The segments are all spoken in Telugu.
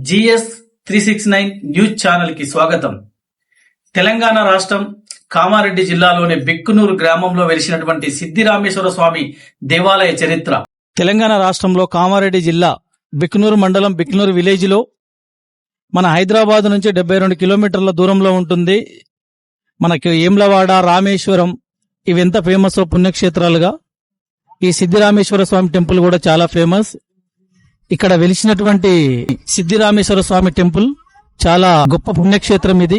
జిఎస్ 369 న్యూస్ ఛానల్ కి స్వాగతం. తెలంగాణ రాష్ట్రం కామారెడ్డి జిల్లాలోని బిక్కునూరు గ్రామంలో వెలిసినటువంటి సిద్ధిరామేశ్వర స్వామి దేవాలయ చరిత్ర. తెలంగాణ రాష్ట్రంలో కామారెడ్డి జిల్లా బిక్కునూరు మండలం బిక్కునూరు విలేజ్ లో మన హైదరాబాద్ నుంచి 72 కిలోమీటర్ల దూరంలో ఉంటుంది. మనకి ఏమ్లవాడ, రామేశ్వరం ఇవి ఎంత ఫేమస్ పుణ్యక్షేత్రాలుగా ఈ సిద్ధిరామేశ్వర స్వామి టెంపుల్ కూడా చాలా ఫేమస్. ఇక్కడ వెలిసినటువంటి సిద్ధిరామేశ్వర స్వామి టెంపుల్ చాలా గొప్ప పుణ్యక్షేత్రం ఇది.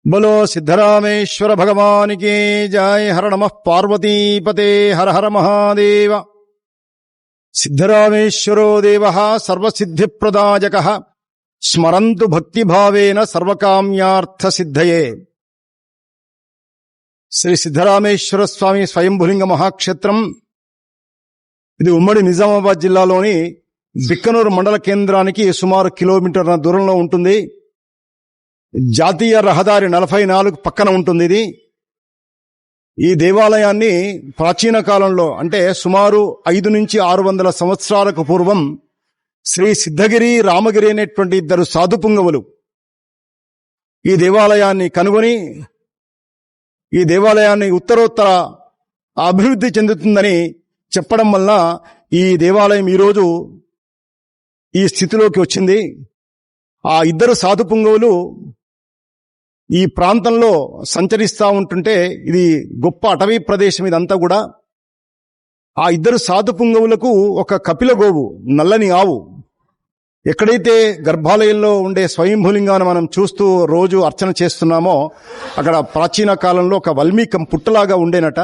బలో సిద్ధరామేశ్వర భగవానికి జై. హర నమః పార్వతీపతే. హర హర మహాదేవ. సిద్ధరామేశ్వరో దేవః సర్వసిద్ధిప్రదాయకః స్మరంతు భక్తిభావేన సర్వకామ్యార్థ సిద్ధయే. శ్రీ సిద్ధరామేశ్వర స్వామి స్వయంభులింగ మహాక్షేత్రం ఇది ఉమ్మడి నిజామాబాద్ జిల్లాలోని బిక్కనూరు మండల కేంద్రానికి సుమారు కిలోమీటర్ల దూరంలో ఉంటుంది. జాతీయ రహదారి 44 పక్కన ఉంటుంది. ఇది ఈ దేవాలయాన్ని ప్రాచీన కాలంలో అంటే సుమారు 500 నుంచి 600 సంవత్సరాలకు పూర్వం శ్రీ సిద్ధగిరి, రామగిరి అనేటువంటి 2 సాధుపుంగవులు ఈ దేవాలయాన్ని కనుగొని ఈ దేవాలయాన్ని ఉత్తరోత్తర అభివృద్ధి చెందుతుందని చెప్పడం వల్ల ఈ దేవాలయం ఈరోజు ఈ స్థితిలోకి వచ్చింది. ఆ 2 సాధుపుంగవులు ఈ ప్రాంతంలో సంచరిస్తూ ఉంటుంటే ఇది గొప్ప అటవీ ప్రదేశం ఇదంతా కూడా. ఆ 2 సాధుపుంగవులకు ఒక కపిల గోవు, నల్లని ఆవు, ఎక్కడైతే గర్భాలయంలో ఉండే స్వయంభూలింగాన్ని మనం చూస్తూ రోజు అర్చన చేస్తున్నామో అక్కడ ప్రాచీన కాలంలో ఒక వల్మీకం పుట్టలాగా ఉండేనట.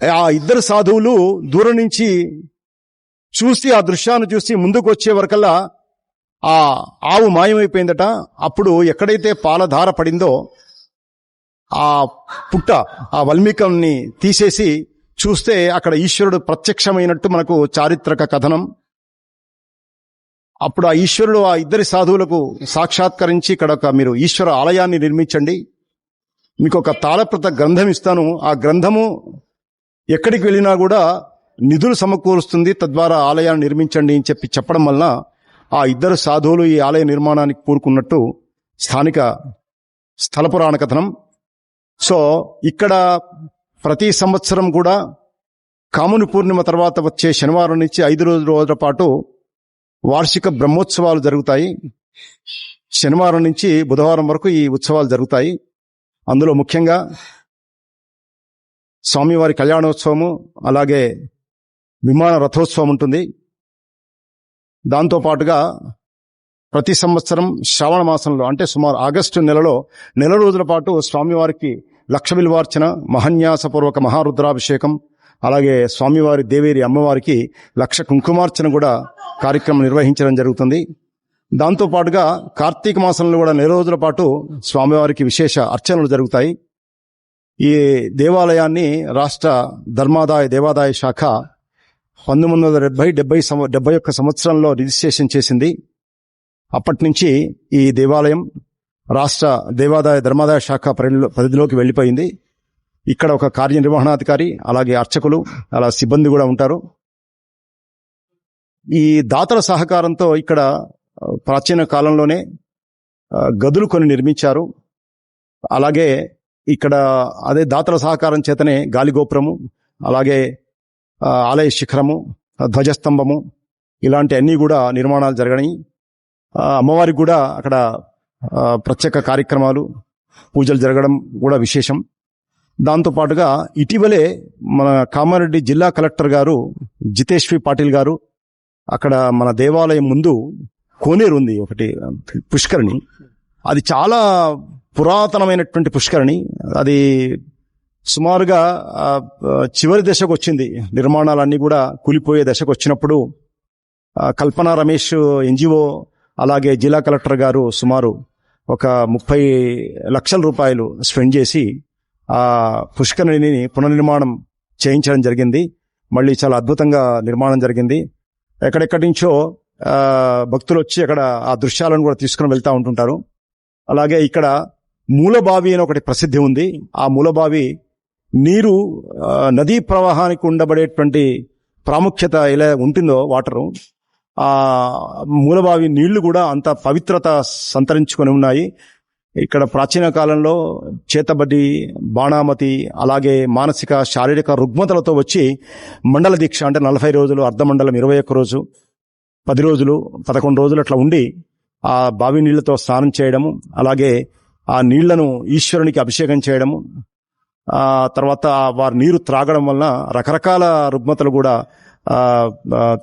ఆ 2 సాధువులు దూరం నుంచి చూసి ఆ దృశ్యాన్ని చూసి ముందుకు వచ్చే వరకల్లా ఆ ఆవు మాయమైపోయిందట. అప్పుడు ఎక్కడైతే పాలధార పడిందో ఆ పుట్ట, ఆ వల్మీకంని తీసేసి చూస్తే అక్కడ ఈశ్వరుడు ప్రత్యక్షమైనట్టు మనకు చారిత్రక కథనం. అప్పుడు ఆ ఈశ్వరుడు ఆ 2 సాధువులకు సాక్షాత్కరించి ఇక్కడ మీరు ఈశ్వర ఆలయాన్ని నిర్మించండి, మీకు ఒక తాళప్రత గ్రంథం ఇస్తాను, ఆ గ్రంథము ఎక్కడికి వెళ్ళినా కూడా నిధులు సమకూరుస్తుంది, తద్వారా ఆలయాన్ని నిర్మించండి అని చెప్పడం వలన ఆ 2 సాధువులు ఈ ఆలయ నిర్మాణానికి పూనుకున్నట్టు స్థానిక స్థల పురాణ కథనం. సో ఇక్కడ ప్రతి సంవత్సరం కూడా కాముని పూర్ణిమ తర్వాత వచ్చే శనివారం నుంచి 5 రోజుల పాటు వార్షిక బ్రహ్మోత్సవాలు జరుగుతాయి. శనివారం నుంచి బుధవారం వరకు ఈ ఉత్సవాలు జరుగుతాయి. అందులో ముఖ్యంగా స్వామివారి కళ్యాణోత్సవము, అలాగే విమాన రథోత్సవం ఉంటుంది. దాంతోపాటుగా ప్రతి సంవత్సరం శ్రావణ మాసంలో అంటే సుమారు ఆగస్టు నెలలో 4 రోజుల పాటు స్వామివారికి లక్ష బిల్వార్చన, మహాన్యాసపూర్వక మహారుద్రాభిషేకం, అలాగే స్వామివారి దేవేరి అమ్మవారికి లక్ష కుంకుమార్చన కూడా కార్యక్రమం నిర్వహించడం జరుగుతుంది. దాంతోపాటుగా కార్తీక మాసంలో కూడా 4 రోజుల పాటు స్వామివారికి విశేష అర్చనలు జరుగుతాయి. ఈ దేవాలయాన్ని రాష్ట్ర ధర్మాదాయ దేవాదాయ శాఖ 1971 సంవత్సరంలో రిజిస్ట్రేషన్ చేసింది. అప్పటి నుంచి ఈ దేవాలయం రాష్ట్ర దేవాదాయ ధర్మాదాయ శాఖ పరిధిలోకి వెళ్లిపోయింది. ఇక్కడ ఒక కార్యనిర్వహణాధికారి, అలాగే అర్చకులు, అలా సిబ్బంది కూడా ఉంటారు. ఈ దాతల సహకారంతో ఇక్కడ ప్రాచీన కాలంలోనే గదులు కొన్ని నిర్మించారు. అలాగే ఇక్కడ అదే దాతల సహకారం చేతనే గాలిగోపురము, అలాగే ఆలయ శిఖరము, ధ్వజస్తంభము ఇలాంటి అన్ని కూడా నిర్మాణాలు జరిగాయి. అమ్మవారికి కూడా అక్కడ ప్రత్యేక కార్యక్రమాలు, పూజలు జరగడం కూడా విశేషం. దాంతోపాటుగా ఇటీవలే మన కామారెడ్డి జిల్లా కలెక్టర్ గారు జితేశ్వరి పాటిల్ గారు అక్కడ మన దేవాలయం ముందు కోనేరు ఉంది ఒకటి, పుష్కరిణి. అది చాలా పురాతనమైనటువంటి పుష్కరిణి. అది సుమారుగా చివరి దశకు వచ్చింది. నిర్మాణాలన్నీ కూడా కూలిపోయే దశకు వచ్చినప్పుడు కల్పన రమేష్ ఎన్జిఓ అలాగే జిల్లా కలెక్టర్ గారు సుమారు ఒక 30 లక్షల రూపాయలు స్పెండ్ చేసి ఆ పుష్కరిణిని పునర్నిర్మాణం చేయించడం జరిగింది. మళ్ళీ చాలా అద్భుతంగా నిర్మాణం జరిగింది. ఎక్కడెక్కడి నుంచో భక్తులు వచ్చి అక్కడ ఆ దృశ్యాలను కూడా తీసుకుని వెళ్తూ ఉంటుంటారు. అలాగే ఇక్కడ మూలబావి అని ఒకటి ప్రసిద్ధి ఉంది. ఆ మూలబావి నీరు నదీ ప్రవాహానికి ఉండబడేటువంటి ప్రాముఖ్యత ఎలా ఉంటుందో వాటరు ఆ మూలబావి నీళ్లు కూడా అంత పవిత్రత సంతరించుకొని ఉన్నాయి. ఇక్కడ ప్రాచీన కాలంలో చేతబడి, బాణామతి, అలాగే మానసిక శారీరక రుగ్మతలతో వచ్చి మండల దీక్ష అంటే 40 రోజులు, అర్ధమండలం 21 రోజు, 10 రోజులు, 11 రోజులు అట్లా ఉండి ఆ బావి నీళ్లతో స్నానం చేయడము, అలాగే ఆ నీళ్లను ఈశ్వరునికి అభిషేకం చేయడము, ఆ తర్వాత వారి నీరు త్రాగడం వలన రకరకాల రుగ్మతలు కూడా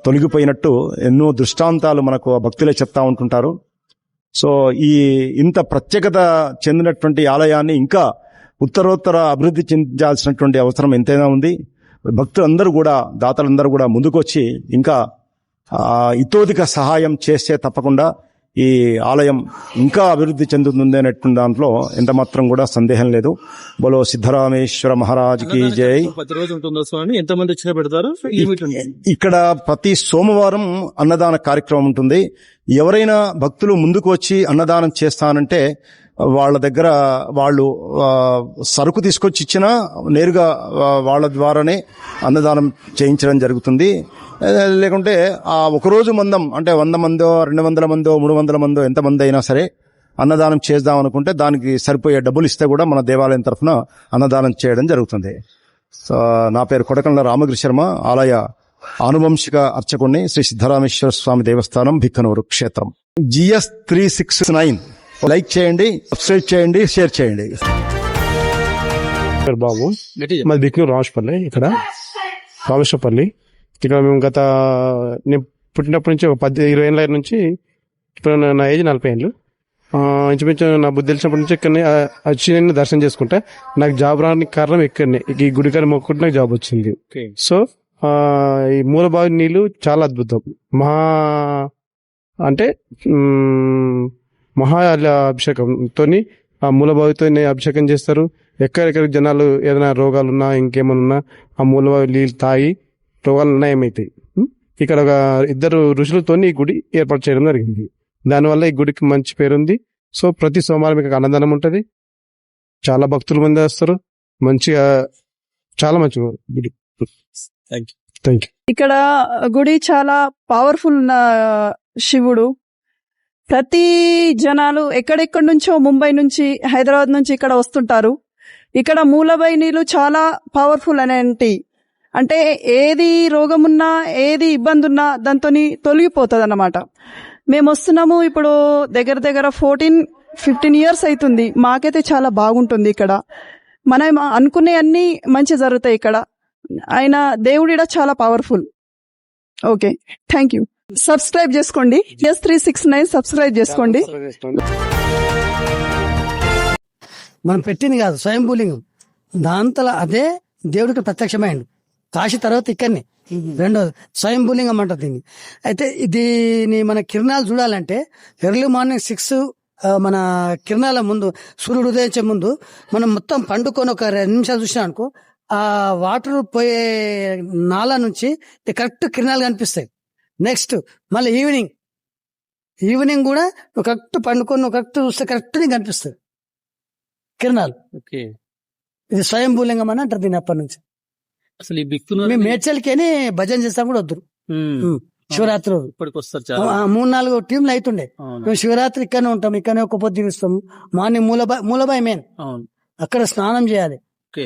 తొలగిపోయినట్టు ఎన్నో దృష్టాంతాలు మనకు భక్తులే చెప్తా ఉంటుంటారు. సో ఇంత ప్రత్యేకత చెందినటువంటి ఆలయాన్ని ఇంకా ఉత్తరోత్తర అభివృద్ధి చెందాల్సినటువంటి అవసరం ఎంతైనా ఉంది. భక్తులందరూ కూడా, దాతలందరూ కూడా ముందుకొచ్చి ఇంకా ఇతోధిక సహాయం చేస్తే తప్పకుండా ఈ ఆలయం ఇంకా అభివృద్ధి చెందుతుంది అనేటువంటి దాంట్లో ఎంత మాత్రం కూడా సందేహం లేదు. బోలో సిద్ధరామేశ్వర మహారాజ్కి జై. ప్రతిరోజు ఉంటుందో స్వామి? ఎంతమంది వచ్చినా పెడతారు? ఇక్కడ ప్రతి సోమవారం అన్నదాన కార్యక్రమం ఉంటుంది. ఎవరైనా భక్తులు ముందుకు వచ్చి అన్నదానం చేస్తానంటే వాళ్ళ దగ్గర వాళ్ళు సరుకు తీసుకొచ్చి ఇచ్చినా నేరుగా వాళ్ళ ద్వారానే అన్నదానం చేయించడం జరుగుతుంది. లేకుంటే ఆ ఒకరోజు మందం అంటే 100 మందో 200 మందో 300 మందో ఎంతమంది అయినా సరే అన్నదానం చేద్దాం అనుకుంటే దానికి సరిపోయే డబ్బులు ఇస్తే కూడా మన దేవాలయం తరఫున అన్నదానం చేయడం జరుగుతుంది. సో నా పేరు కొడకండ్ల రామగిరి శర్మ, ఆలయ ఆనువంశిక అర్చకుణ్ణి, శ్రీ సిద్ధరామేశ్వర స్వామి దేవస్థానం, భిక్కనూరు క్షేత్రం. GS369 లైక్ చేయండి, సబ్స్క్రైబ్ చేయండి, షేర్ చేయండి. బాబు, మాది బిక్నూరు రామేశ్వరపల్లి. ఇక్కడ రామేశ్వరపల్లి ఇక్కడ మేము నేను పుట్టినప్పటి నుంచి 20 ఏళ్ళ నుంచి ఇప్పుడు నా ఏజ్ 40 ఏళ్ళు. ఇంచుమించు నా బుద్ధి తెలిసినప్పటి నుంచి ఇక్కడనే వచ్చి నేను దర్శనం చేసుకుంటా. నాకు జాబ్ రావడానికి కారణం ఇక్కడనే, ఈ గుడికాడ మొక్కుంటే నాకు జాబ్ వచ్చింది. సో ఈ మూలబావి నీళ్లు చాలా అద్భుతం. మహా అభిషేకంతో ఆ మూలబావితో అభిషేకం చేస్తారు. ఎక్కడెక్కడ జనాలు ఏదైనా రోగాలున్నా ఇంకేమన్నా ఆ మూలబావి నీళ్ళు తాగి రోగాలు నయమవుతాయి. ఇక్కడ ఒక 2 ఋషులతో ఈ గుడి ఏర్పాటు చేయడం జరిగింది. దానివల్ల ఈ గుడికి మంచి పేరుంది. సో ప్రతి సోమవారం ఇక్కడ అన్నదానం ఉంటది. చాలా భక్తులు మంది వస్తారు. మంచిగా చాలా మంచి గుడి. Thank you. ఇక్కడ గుడి చాలా పవర్ఫుల్ ఉన్న శివుడు. ప్రతి జనాలు ఎక్కడెక్కడి నుంచో, ముంబై నుంచి, హైదరాబాద్ నుంచి ఇక్కడ వస్తుంటారు. ఇక్కడ మూలబావి నీళ్లు చాలా పవర్ఫుల్ అనేంటి, అంటే ఏది రోగమున్నా ఏది ఇబ్బంది ఉన్నా దాంతో తొలగిపోతుంది అన్నమాట. మేము వస్తున్నాము ఇప్పుడు దగ్గర 14-15 ఇయర్స్ అవుతుంది. మాకైతే చాలా బాగుంటుంది ఇక్కడ. మనం అనుకునే అన్ని మంచి జరుగుతాయి ఇక్కడ. ఆయన దేవుడిడ చాలా powerful. Okay, thank you. Subscribe చేసుకోండి. GS369 సబ్స్క్రైబ్ చేసుకోండి. మనం పెట్టింది కాదు, స్వయంభూలింగం. దాంతో అదే దేవుడికి ప్రత్యక్షమైండు. కాశీ తర్వాత ఇక్కడనే. రెండోది స్వయంభూలింగం అంటారు దీన్ని. అయితే దీని మన కిరణాలు చూడాలంటే ఎర్లీ మార్నింగ్ 6 మన కిరణాల ముందు, సూర్యుడు ఉదయించే ముందు మనం మొత్తం పండుకొని ఒక 2 నిమిషాలు చూసినా అనుకో, ఆ వాటర్ పోయే నాలా నుంచి కరెక్ట్ కిరణాలు కనిపిస్తాయి. నెక్స్ట్ మళ్ళీ ఈవినింగ్ కూడా నువ్వు కరెక్ట్ పండుకొని నువ్వు కరెక్ట్ చూస్తే కరెక్ట్ నీకు కనిపిస్తుంది కిరణాలు. ఇది స్వయంభూలింగం అని అంటారు దీన్ని. అప్పటి నుంచి అసలు ఈ బిక్కునూరు మేము మేడ్చల్కి భజన చేస్తాం కూడా వద్దు. శివరాత్రి ఇప్పటికి వస్తారు 3-4 టీంలు అవుతుండే. మేము శివరాత్రి ఇక్కడనే ఉంటాం, ఇక్కడనే ఒక పొద్దు తీస్తాము. మార్నింగ్ మూలబాయి మెయిన్, అక్కడ స్నానం చేయాలి.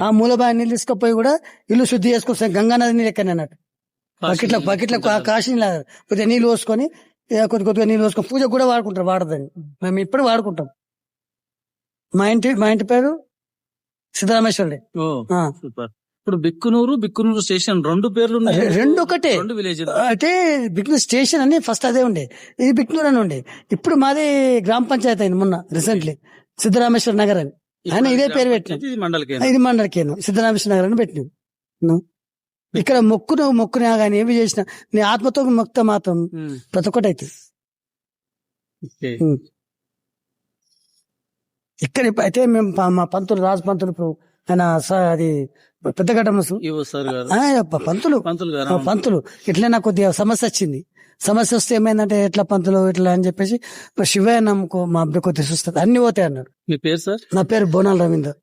ఆ మూలబాయి నీళ్ళు తీసుకుపోయి కూడా ఇల్లు శుద్ధి చేసుకొస్తాం. గంగానది నీళ్ళు ఎక్కడ అన్నట్టు బకెట్ల కాశీ కొద్దిగా నీళ్ళు పోసుకొని కొద్దిగా నీళ్ళు పోసుకొని పూజ కూడా వాడుకుంటారు. వాడదని మేము ఇప్పుడు వాడుకుంటాం. మా ఇంటి పేరు సిద్ధరామేశ్వరుడే. ఇప్పుడు బిక్కునూరు స్టేషన్ 2 పేర్లు రెండు ఒకటే, 2 విలేజ్. అయితే బిక్నూరు స్టేషన్ అని ఫస్ట్ అదే ఉండే, ఇది బిక్నూరు అని ఉండే. ఇప్పుడు మాది గ్రామ పంచాయతీ అయింది మొన్న రీసెంట్లీ, సిద్ధరామేశ్వర నగర్ అని. ఆయన ఇదే పేరు పెట్టిన. ఇది మండల కేంద్రం సిద్ధరామేశ్వర నగర్ అని పెట్టినాం. ఇక్కడ మొక్కునా గానీ ఏమి చేసినా నీ ఆత్మతో మొక్త మాత్రం ప్రతి ఒక్కటి అవుతుంది. ఇక్కడ అయితే మేము మా పంతులు రాజు పంతులు ఇప్పుడు ఆయన అది పెద్దగడ్డ పంతులు ఇట్లా నాకు కొద్దిగా సమస్య వచ్చింది. సమస్య వస్తే ఏమైందంటే ఎట్లా పంతులు ఇట్లా అని చెప్పేసి శివయ్య నమ్మకో మా అబ్బాయి కొద్దిగా చూస్తుంది అన్ని పోతాయి అన్నాడు. మీ పేరు సార్? నా పేరు బోనాల రవీందర్.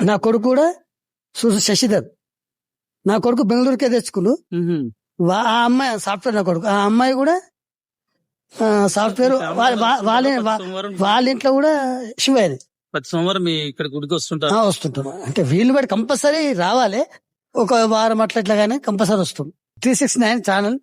నా కొడుకు కూడా శశిధర్. నా కొడుకు బెంగళూరుకే తెచ్చుకుని ఆ అమ్మాయి సాఫ్ట్వేర్ నా కొడుకు, ఆ అమ్మాయి కూడా సాఫ్ట్వేర్. వాళ్ళ ఇంట్లో కూడా శివయ్యది. ప్రతి సోమవారం మీ ఇక్కడ గుడికి వస్తుంటారు. వస్తుంటాం. అంటే వీళ్ళు బట్టి కంపల్సరీ రావాలి. ఒక వారం అట్లా ఇట్లాగానే కంపల్సరీ వస్తుంది. 369 ఛానల్